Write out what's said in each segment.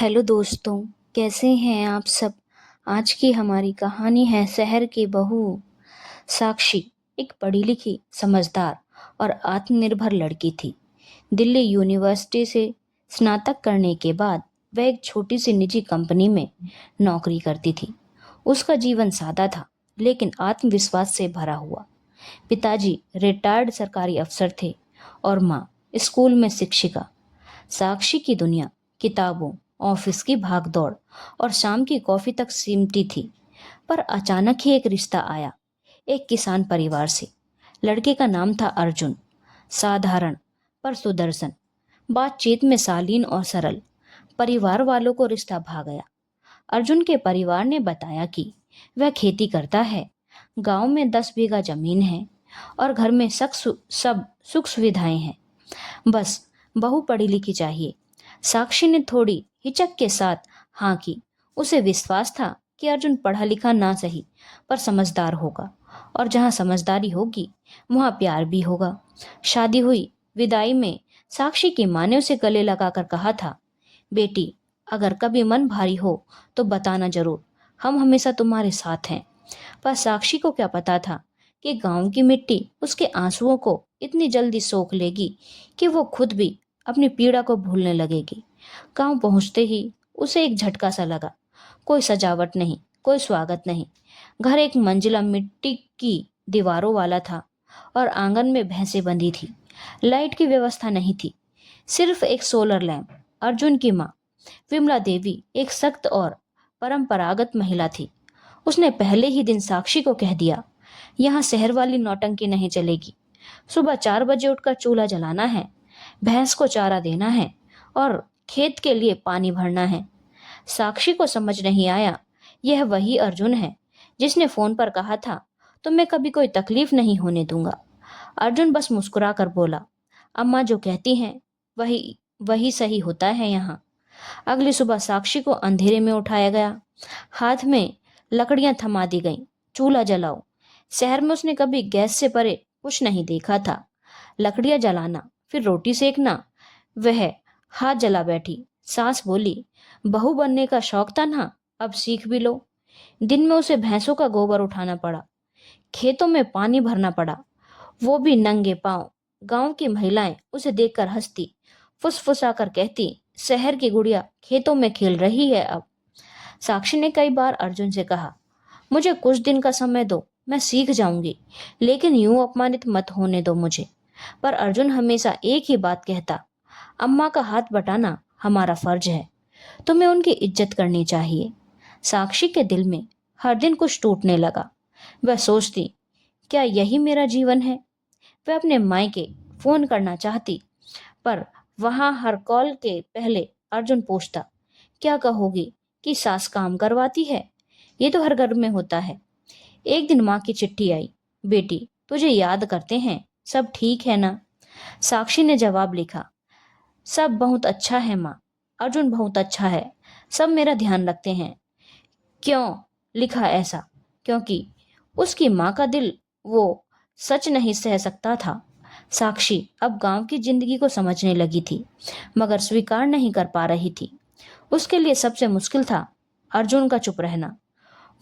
Hello दोस्तों, कैसे हैं आप सब? आज की हमारी कहानी है शहर की बहू। साक्षी एक पढ़ी लिखी, समझदार और आत्मनिर्भर लड़की थी। दिल्ली यूनिवर्सिटी से स्नातक करने के बाद वह एक छोटी सी निजी कंपनी में नौकरी करती थी। उसका जीवन सादा था, लेकिन आत्मविश्वास से भरा हुआ। पिताजी रिटायर्ड सरकारी अफसर थे और माँ स्कूल में शिक्षिका। साक्षी की दुनिया किताबों, ऑफिस की भागदौड़ और शाम की कॉफी तक सिमटी थी। पर अचानक ही एक रिश्ता आया, एक किसान परिवार से। लड़के का नाम था अर्जुन। साधारण पर सुदर्शन, बातचीत में शालीन और सरल। परिवार वालों को रिश्ता भा गया। अर्जुन के परिवार ने बताया कि वह खेती करता है, गांव में 10 बीघा जमीन है और घर में सब सुख सुविधाएं हैं। बस बहू पढ़ी लिखी चाहिए। साक्षी ने थोड़ी हिचक के साथ हाँ की। उसे विश्वास था कि अर्जुन पढ़ा लिखा ना सही, पर समझदार होगा, और जहाँ समझदारी होगी वहाँ प्यार भी होगा। शादी हुई। विदाई में साक्षी की माँ ने उसे गले लगाकर कहा था, बेटी, अगर कभी मन भारी हो तो बताना जरूर, हम हमेशा तुम्हारे साथ हैं। पर साक्षी को क्या पता था कि गांव की मिट्टी उसके आंसुओं को इतनी जल्दी सोख लेगी कि वो खुद भी अपनी पीड़ा को भूलने लगेगी। गांव पहुंचते ही उसे एक झटका सा लगा। कोई सजावट नहीं, कोई स्वागत नहीं। घर एक मंजिला मिट्टी की दीवारों वाला था और आंगन में भैंसें बंधी थी। लाइट की व्यवस्था नहीं थी, सिर्फ एक सोलर लैंप। अर्जुन की माँ विमला देवी एक सख्त और परंपरागत महिला थी। उसने पहले ही दिन साक्षी को कह दिया, यहाँ शहर वाली नौटंकी नहीं चलेगी। सुबह 4 बजे उठकर चूल्हा जलाना है, भैंस को चारा देना है और खेत के लिए पानी भरना है। साक्षी को समझ नहीं आया, यह वही अर्जुन है जिसने फोन पर कहा था, तुम्हें कभी कोई तकलीफ नहीं होने दूंगा। अर्जुन बस मुस्कुरा कर बोला, अम्मा जो कहती हैं वही वही सही होता है यहाँ। अगली सुबह साक्षी को अंधेरे में उठाया गया। हाथ में लकड़ियां थमा दी गईं। चूल्हा जलाओ। शहर में उसने कभी गैस से परे कुछ नहीं देखा था। लकड़ियां जलाना, फिर रोटी सेकना। वह हाथ जला बैठी। सास बोली, बहू बनने का शौक था ना, अब सीख भी लो। दिन में उसे भैंसों का गोबर उठाना पड़ा, खेतों में पानी भरना पड़ा, वो भी नंगे पांव। गांव की महिलाएं उसे देखकर हंसती, फुसफुसा कर कहती, शहर की गुड़िया खेतों में खेल रही है अब। साक्षी ने कई बार अर्जुन से कहा, मुझे कुछ दिन का समय दो, मैं सीख जाऊंगी, लेकिन यूं अपमानित मत होने दो मुझे। पर अर्जुन हमेशा एक ही बात कहता, अम्मा का हाथ बटाना हमारा फर्ज है, तुम्हें उनकी इज्जत करनी चाहिए। साक्षी के दिल में हर दिन कुछ टूटने लगा। वह सोचती, क्या यही मेरा जीवन है? वह अपने मायके फोन करना चाहती, पर वहां हर कॉल के पहले अर्जुन पूछता, क्या कहोगी कि सास काम करवाती है? ये तो हर घर में होता है। एक दिन माँ की चिट्ठी आई, बेटी तुझे याद करते हैं, सब ठीक है ना? साक्षी ने जवाब लिखा, सब बहुत अच्छा है माँ, अर्जुन बहुत अच्छा है, सब मेरा ध्यान रखते हैं। क्यों लिखा ऐसा? क्योंकि उसकी माँ का दिल वो सच नहीं सह सकता था। साक्षी अब गांव की जिंदगी को समझने लगी थी, मगर स्वीकार नहीं कर पा रही थी। उसके लिए सबसे मुश्किल था अर्जुन का चुप रहना।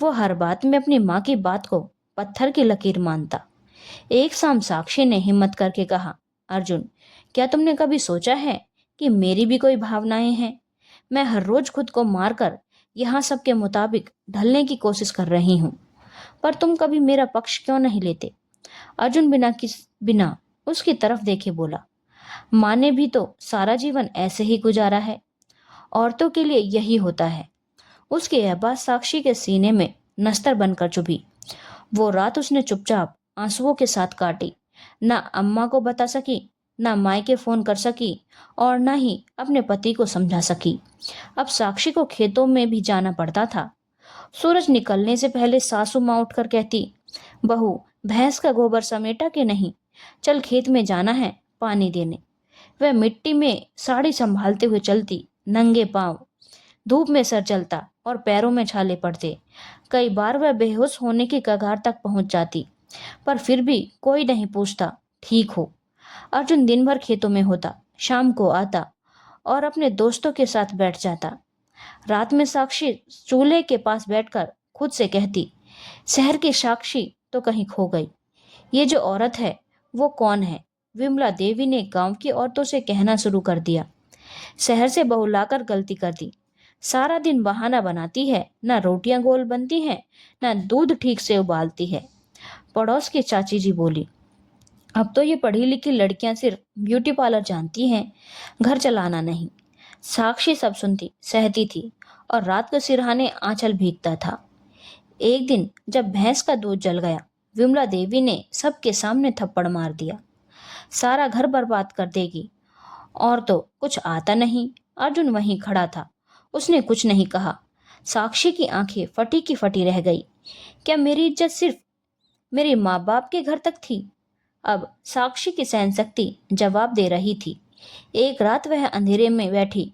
वो हर बात में अपनी माँ की बात को पत्थर की लकीर मानता। एक शाम साक्षी ने हिम्मत करके कहा, अर्जुन, क्या तुमने कभी सोचा है कि मेरी भी कोई भावनाएं हैं? मैं हर रोज खुद को मारकर यहाँ सबके मुताबिक ढलने की कोशिश कर रही हूँ, पर तुम कभी मेरा पक्ष क्यों नहीं लेते? अर्जुन बिना उसकी तरफ देखे बोला, माँ ने भी तो सारा जीवन ऐसे ही गुजारा है, औरतों के लिए यही होता है। उसकी यह बात साक्षी के सीने में नस्तर बनकर चुभी। वो रात उसने चुपचाप आंसुओं के साथ काटी। ना अम्मा को बता सकी, ना मायके फोन कर सकी, और ना ही अपने पति को समझा सकी। अब साक्षी को खेतों में भी जाना पड़ता था। सूरज निकलने से पहले सासू माँ उठकर कहती, बहू, भैंस का गोबर समेटा कि नहीं? चल खेत में जाना है पानी देने। वह मिट्टी में साड़ी संभालते हुए चलती, नंगे पांव। धूप में सर जलता और पैरों में छाले पड़ते। कई बार वह बेहोश होने की कगार तक पहुंच जाती, पर फिर भी कोई नहीं पूछता, ठीक हो? अर्जुन दिन भर खेतों में होता, शाम को आता और अपने दोस्तों के साथ बैठ जाता। रात में साक्षी चूल्हे के पास बैठकर खुद से कहती, शहर की साक्षी तो कहीं खो गई। ये जो औरत है वो कौन है? विमला देवी ने गांव की औरतों से कहना शुरू कर दिया। शहर से बहू लाकर गलती कर दी। सारा दिन बहाना बनाती है, ना रोटियां गोल बनती हैं, ना दूध ठीक से उबालती है। पड़ोस की चाची जी बोली, अब तो ये पढ़ी लिखी लड़कियां सिर्फ ब्यूटी पार्लर जानती हैं, घर चलाना नहीं। साक्षी सब सुनती, सहती थी और रात को सिरहाने आंचल भीगता था। एक दिन जब भैंस का दूध जल गया, विमला देवी ने सबके सामने थप्पड़ मार दिया। सारा घर बर्बाद कर देगी। और तो कुछ आता नहीं। अर्जुन वहीं खड़ा था। उसने कुछ नहीं कहा। साक्षी की आंखें फटी की फटी रह गई। क्या मेरी इज्जत सिर्फ मेरे माँ बाप के घर तक थी? अब साक्षी की सहन शक्ति जवाब दे रही थी। एक रात वह अंधेरे में बैठी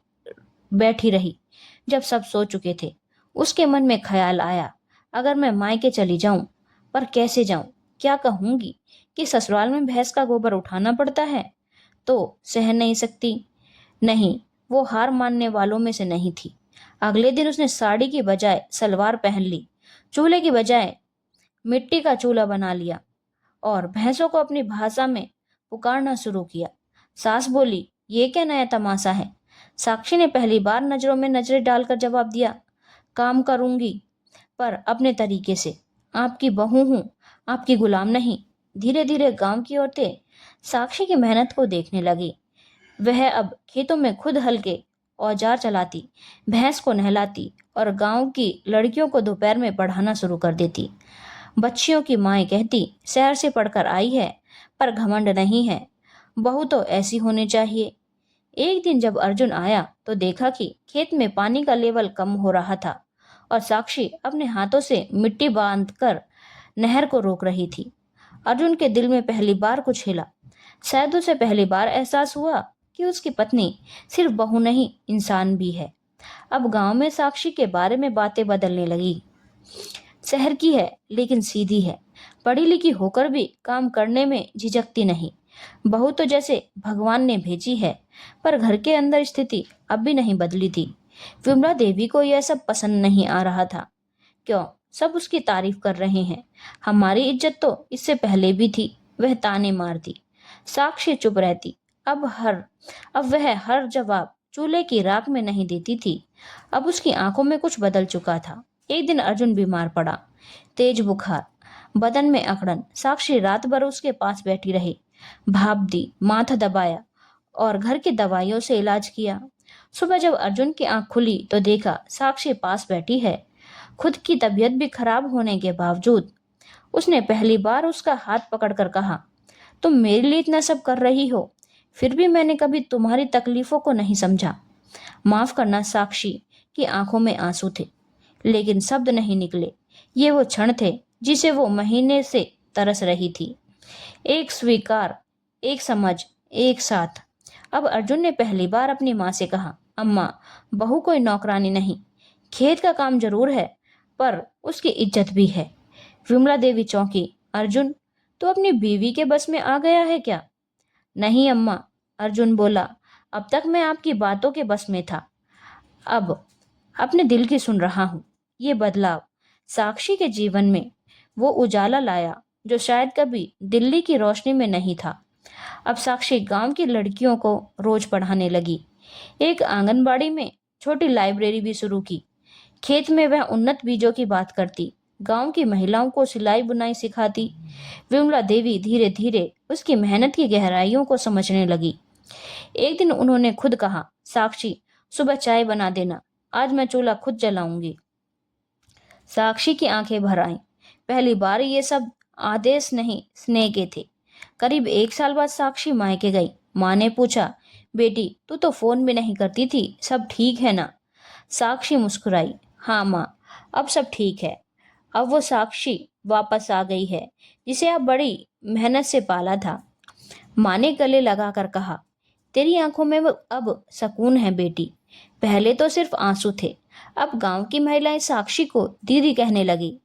बैठी रही। जब सब सो चुके थे, उसके मन में ख्याल आया, अगर मैं मायके चली जाऊं, पर कैसे जाऊं? क्या कहूंगी कि ससुराल में भैंस का गोबर उठाना पड़ता है? तो सहन नहीं सकती। नहीं, वो हार मानने वालों में से नहीं थी। अगले दिन उसने साड़ी की बजाय सलवार पहन ली, चूल्हे की बजाय मिट्टी का चूल्हा बना लिया और भैंसों को अपनी भाषा में पुकारना शुरू किया। सास बोली, ये क्या नया तमाशा है? साक्षी ने पहली बार नजरों में नजरें डालकर जवाब दिया, काम करूंगी, पर अपने तरीके से। आपकी बहू हूं, आपकी गुलाम नहीं। धीरे धीरे गांव की औरतें साक्षी की मेहनत को देखने लगी। वह अब खेतों में खुद हल के औजार चलाती, भैंस को नहलाती और गांव की लड़कियों को दोपहर में पढ़ाना शुरू कर देती। बच्चियों की माएँ कहती, शहर से पढ़कर आई है, पर घमंड नहीं है। बहू तो ऐसी होनी चाहिए। एक दिन जब अर्जुन आया तो देखा कि खेत में पानी का लेवल कम हो रहा था और साक्षी अपने हाथों से मिट्टी बांधकर नहर को रोक रही थी। अर्जुन के दिल में पहली बार कुछ हिला। शायद उसे पहली बार एहसास हुआ कि उसकी पत्नी सिर्फ बहू नहीं, इंसान भी है। अब गांव में साक्षी के बारे में बातें बदलने लगी। शहर की है लेकिन सीधी है, पढ़ी लिखी होकर भी काम करने में झिझकती नहीं। बहू तो जैसे भगवान ने भेजी है। पर घर के अंदर स्थिति अब भी नहीं बदली थी। विमला देवी को यह सब पसंद नहीं आ रहा था। क्यों? सब उसकी तारीफ कर रहे हैं। हमारी इज्जत तो इससे पहले भी थी। वह ताने मारती, साक्षी चुप रहती। अब वह हर जवाब चूल्हे की राख में नहीं देती थी। अब उसकी आंखों में कुछ बदल चुका था। एक दिन अर्जुन बीमार पड़ा, तेज बुखार, बदन में अकड़न। साक्षी रात भर उसके पास बैठी रही, भाप दी, माथा दबाया और घर की दवाइयों से इलाज किया। सुबह जब अर्जुन की आंख खुली तो देखा साक्षी पास बैठी है। खुद की तबीयत भी खराब होने के बावजूद उसने पहली बार उसका हाथ पकड़कर कहा, तुम मेरे लिए इतना सब कर रही हो, फिर भी मैंने कभी तुम्हारी तकलीफों को नहीं समझा। माफ करना। साक्षी की आंखों में आंसू थे, लेकिन शब्द नहीं निकले। ये वो क्षण थे जिसे वो महीने से तरस रही थी। एक स्वीकार, एक समझ, एक साथ। अब अर्जुन ने पहली बार अपनी माँ से कहा, अम्मा, बहू कोई नौकरानी नहीं। खेत का काम जरूर है, पर उसकी इज्जत भी है। विमला देवी चौंकी। अर्जुन, तो अपनी बीवी के बस में आ गया है क्या? नहीं अम्मा, अर्जुन बोला, अब तक मैं आपकी बातों के बस में था, अब अपने दिल की सुन रहा हूँ। ये बदलाव साक्षी के जीवन में वो उजाला लाया जो शायद कभी दिल्ली की रोशनी में नहीं था। अब साक्षी गांव की लड़कियों को रोज पढ़ाने लगी। एक आंगनबाड़ी में छोटी लाइब्रेरी भी शुरू की। खेत में वह उन्नत बीजों की बात करती, गांव की महिलाओं को सिलाई बुनाई सिखाती। विमला देवी धीरे धीरे उसकी मेहनत की गहराइयों को समझने लगी। एक दिन उन्होंने खुद कहा, साक्षी, सुबह चाय बना देना, आज मैं चूल्हा खुद जलाऊंगी। साक्षी की आंखें भर आईं। पहली बार ये सब आदेश नहीं, स्नेह के थे। करीब एक साल बाद साक्षी मायके गई। माँ ने पूछा, बेटी, तू तो फोन भी नहीं करती थी, सब ठीक है ना? साक्षी मुस्कुराई, हाँ माँ, अब सब ठीक है। अब वो साक्षी वापस आ गई है जिसे अब बड़ी मेहनत से पाला था। माँ ने गले लगाकर कहा, तेरी आंखों में अब सुकून है बेटी। पहले तो सिर्फ आंसू थे, अब गांव की महिलाएं साक्षी को दीदी कहने लगी।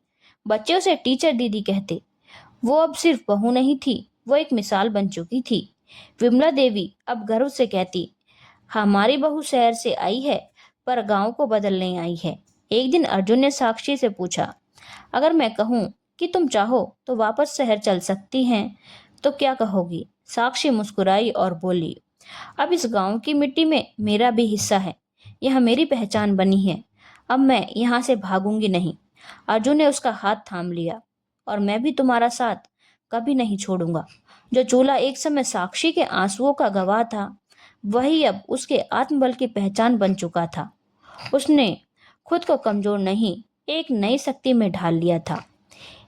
बच्चे उसे टीचर दीदी कहते। वो अब सिर्फ बहू नहीं थी, वो एक मिसाल बन चुकी थी। विमला देवी अब गर्व से कहती, हमारी बहू शहर से आई है, पर गांव को बदलने आई है। एक दिन अर्जुन ने साक्षी से पूछा, अगर मैं कहूँ कि तुम चाहो तो वापस शहर चल सकती हैं, तो क्या कहोगी? साक्षी मुस्कुराई और बोली, अब इस गांव की मिट्टी में मेरा भी हिस्सा है। यह मेरी पहचान बनी है। अब मैं यहाँ से भागूंगी नहीं। अर्जुन ने उसका हाथ थाम लिया। और मैं भी तुम्हारा साथ कभी नहीं छोड़ूंगा। जो चूल्हा एक समय साक्षी के आंसुओं का गवाह था, वही अब उसके आत्मबल की पहचान बन चुका था। उसने खुद को कमजोर नहीं, एक नई शक्ति में ढाल लिया था।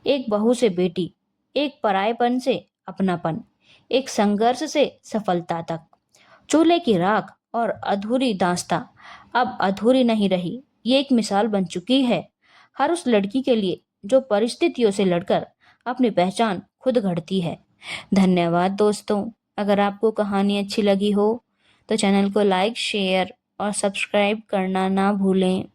एक बहू से बेटी, एक परायपन से अपनापन, एक संघर्ष से सफलता तक। चूल्हे की राख और अधूरी दास्तां अब अधूरी नहीं रही। ये एक मिसाल बन चुकी है हर उस लड़की के लिए जो परिस्थितियों से लड़कर अपनी पहचान खुद गढ़ती है। धन्यवाद दोस्तों। अगर आपको कहानी अच्छी लगी हो तो चैनल को लाइक, शेयर और सब्सक्राइब करना ना भूलें।